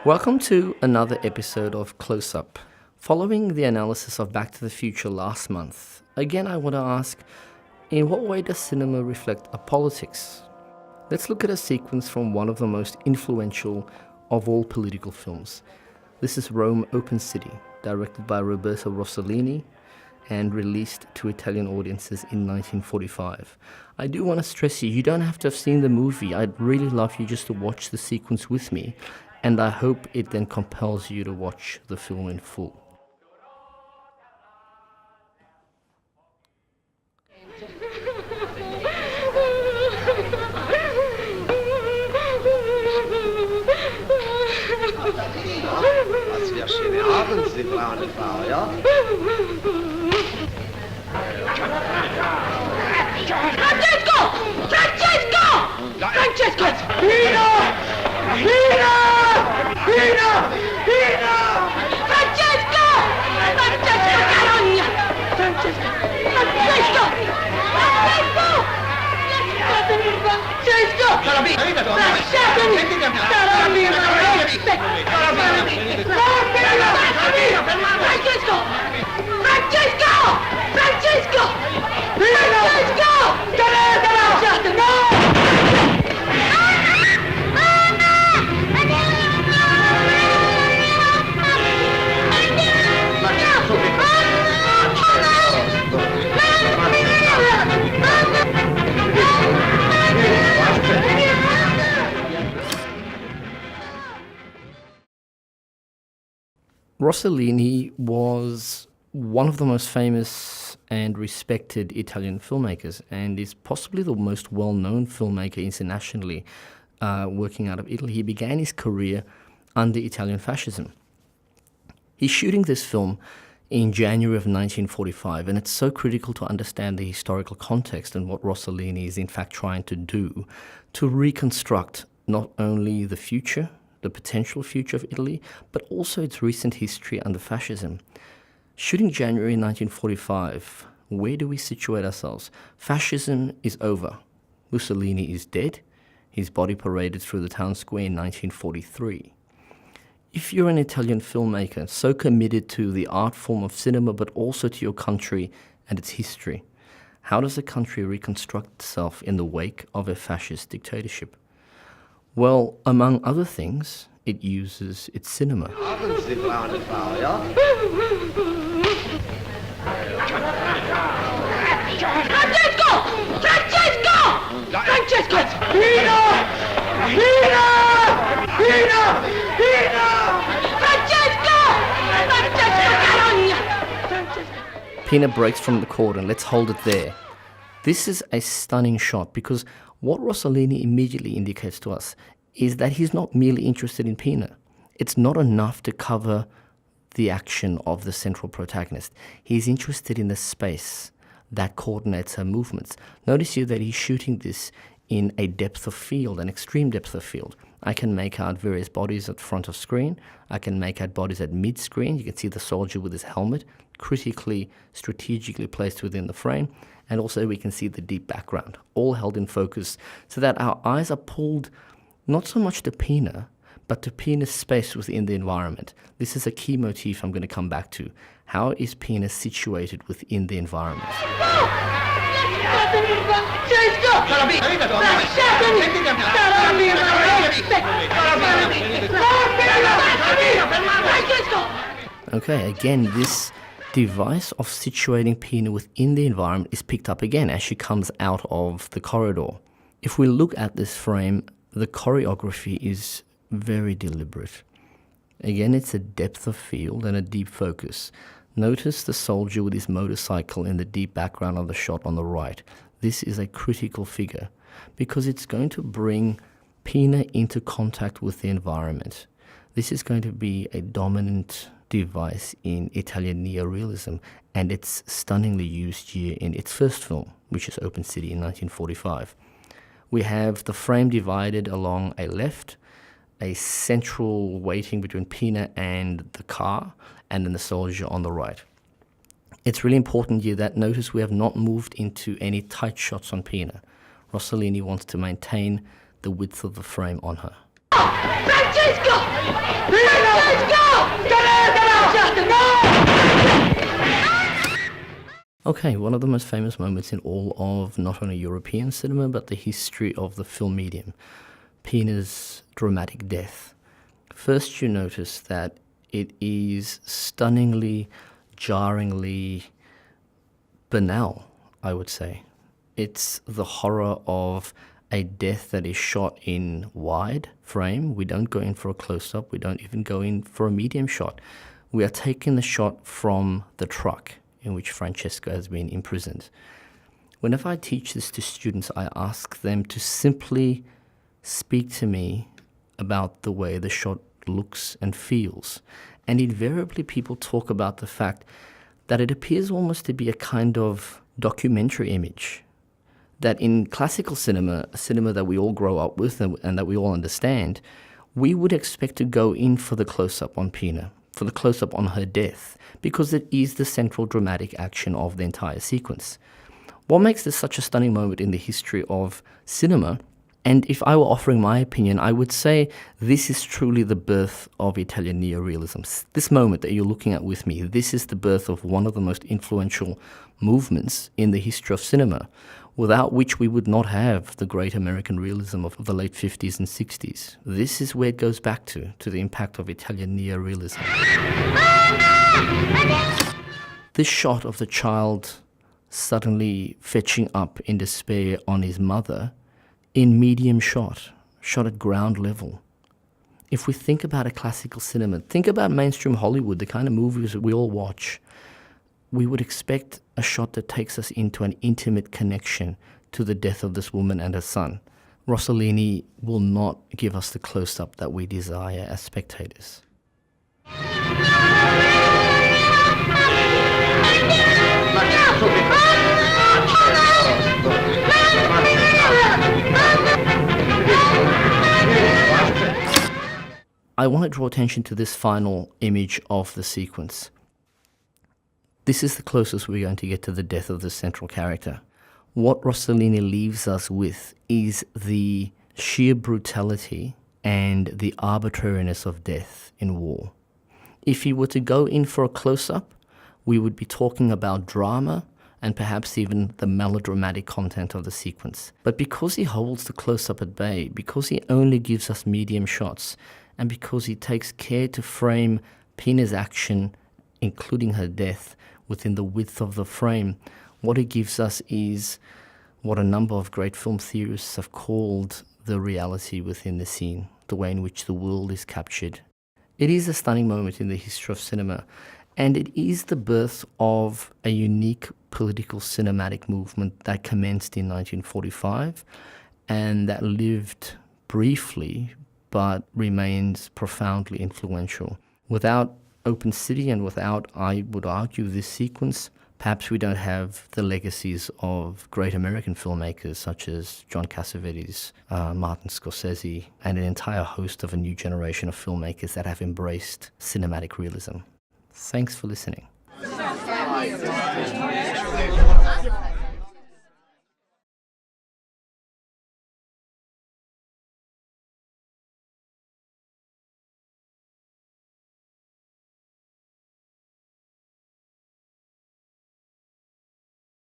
Welcome to another episode of CloseUp. Following the analysis of Back to the Future last month, again I want to ask, in what way does cinema reflect our politics? Let's look at a sequence from one of the most influential of all political films. This is Rome, Open City, directed by Roberto Rossellini and released to Italian audiences in 1945. I do want to stress you don't have to have seen the movie. I'd really love you just to watch the sequence with me, and I hope it then compels you to watch the film in full. Was für schöne Abend, Sie braune Frau, ja? Francesco! Francesco! Francesco! Pino! Pino! Pino! Pino! Francesco! Francesco Carogna! Francesco! Francesco! Francesco! Francesco! Lasciatemi! Lasciatemi! Francesco! Francesco! Francesco! Francesco! Lasciatemi! Rossellini was one of the most famous and respected Italian filmmakers, and is possibly the most well-known filmmaker internationally working out of Italy. He began his career under Italian Fascism. He's shooting this film in January of 1945, and it's so critical to understand the historical context and what Rossellini is in fact trying to do to reconstruct not only the future, the potential future of Italy, but also its recent history under fascism. Shooting January 1945, where do we situate ourselves? Fascism is over. Mussolini is dead. His body paraded through the town square in 1943. If you're an Italian filmmaker so committed to the art form of cinema, but also to your country and its history, how does a country reconstruct itself in the wake of a fascist dictatorship? Well, among other things, it uses its cinema. Abend, Sie braune Frau, ja? Francesco! Francesco! Francesco! Pino! Pino! Pino! Pino! Francesco! Francesco Carogna! Francesco! Pina breaks from the cord, and let's hold it there. This is a stunning shot because what Rossellini immediately indicates to us is that he's not merely interested in Pina. It's not enough to cover the action of the central protagonist. He's interested in the space that coordinates her movements. Notice here that he's shooting this in a depth of field, an extreme depth of field. I can make out various bodies at front of screen. I can make out bodies at mid-screen. You can see the soldier with his helmet, critically, strategically placed within the frame. And also we can see the deep background, all held in focus, so that our eyes are pulled not so much to Pina, but to Pina's space within the environment. This is a key motif I'm going to come back to. How is Pina situated within the environment? Okay, again, this device of situating Pina within the environment is picked up again as she comes out of the corridor. If we look at this frame, the choreography is very deliberate. Again, it's a depth of field and a deep focus. Notice the soldier with his motorcycle in the deep background of the shot on the right. This is a critical figure because it's going to bring Pina into contact with the environment. This is going to be a dominant device in Italian neorealism, and it's stunningly used here in its first film, which is Open City in 1945. We have the frame divided along a left, a central waiting between Pina and the car, and then the soldier on the right. It's really important here that notice we have not moved into any tight shots on Pina. Rossellini wants to maintain the width of the frame on her. Francesco! Okay, one of the most famous moments in all of not only European cinema, but the history of the film medium, Pina's dramatic death. First, you notice that it is stunningly, jarringly banal, I would say. It's the horror of a death that is shot in wide frame. We don't go in for a close-up. We don't even go in for a medium shot. We are taking the shot from the truck in which Francesco has been imprisoned. Whenever I teach this to students, I ask them to simply speak to me about the way the shot looks and feels. And invariably people talk about the fact that it appears almost to be a kind of documentary image. That in classical cinema, a cinema that we all grow up with and that we all understand, we would expect to go in for the close-up on Pina, for the close-up on her death, because it is the central dramatic action of the entire sequence. What makes this such a stunning moment in the history of cinema, and if I were offering my opinion, I would say this is truly the birth of Italian neorealism. This moment that you're looking at with me, this is the birth of one of the most influential movements in the history of cinema, without which we would not have the great American realism of the late 50s and 60s. This is where it goes back to the impact of Italian neorealism. This shot of the child suddenly fetching up in despair on his mother in medium shot at ground level. If we think about a classical cinema, think about mainstream Hollywood, the kind of movies that we all watch, we would expect a shot that takes us into an intimate connection to the death of this woman and her son. Rossellini will not give us the close-up that we desire as spectators. I want to draw attention to this final image of the sequence. This is the closest we're going to get to the death of the central character. What Rossellini leaves us with is the sheer brutality and the arbitrariness of death in war. If he were to go in for a close-up, we would be talking about drama and perhaps even the melodramatic content of the sequence. But because he holds the close-up at bay, because he only gives us medium shots, and because he takes care to frame Pina's action, including her death, within the width of the frame, what it gives us is what a number of great film theorists have called the reality within the scene, the way in which the world is captured. It is a stunning moment in the history of cinema, and it is the birth of a unique political cinematic movement that commenced in 1945 and that lived briefly but remains profoundly influential. Without Open City and without, I would argue, this sequence, perhaps we don't have the legacies of great American filmmakers such as John Cassavetes, Martin Scorsese, and an entire host of a new generation of filmmakers that have embraced cinematic realism. Thanks for listening.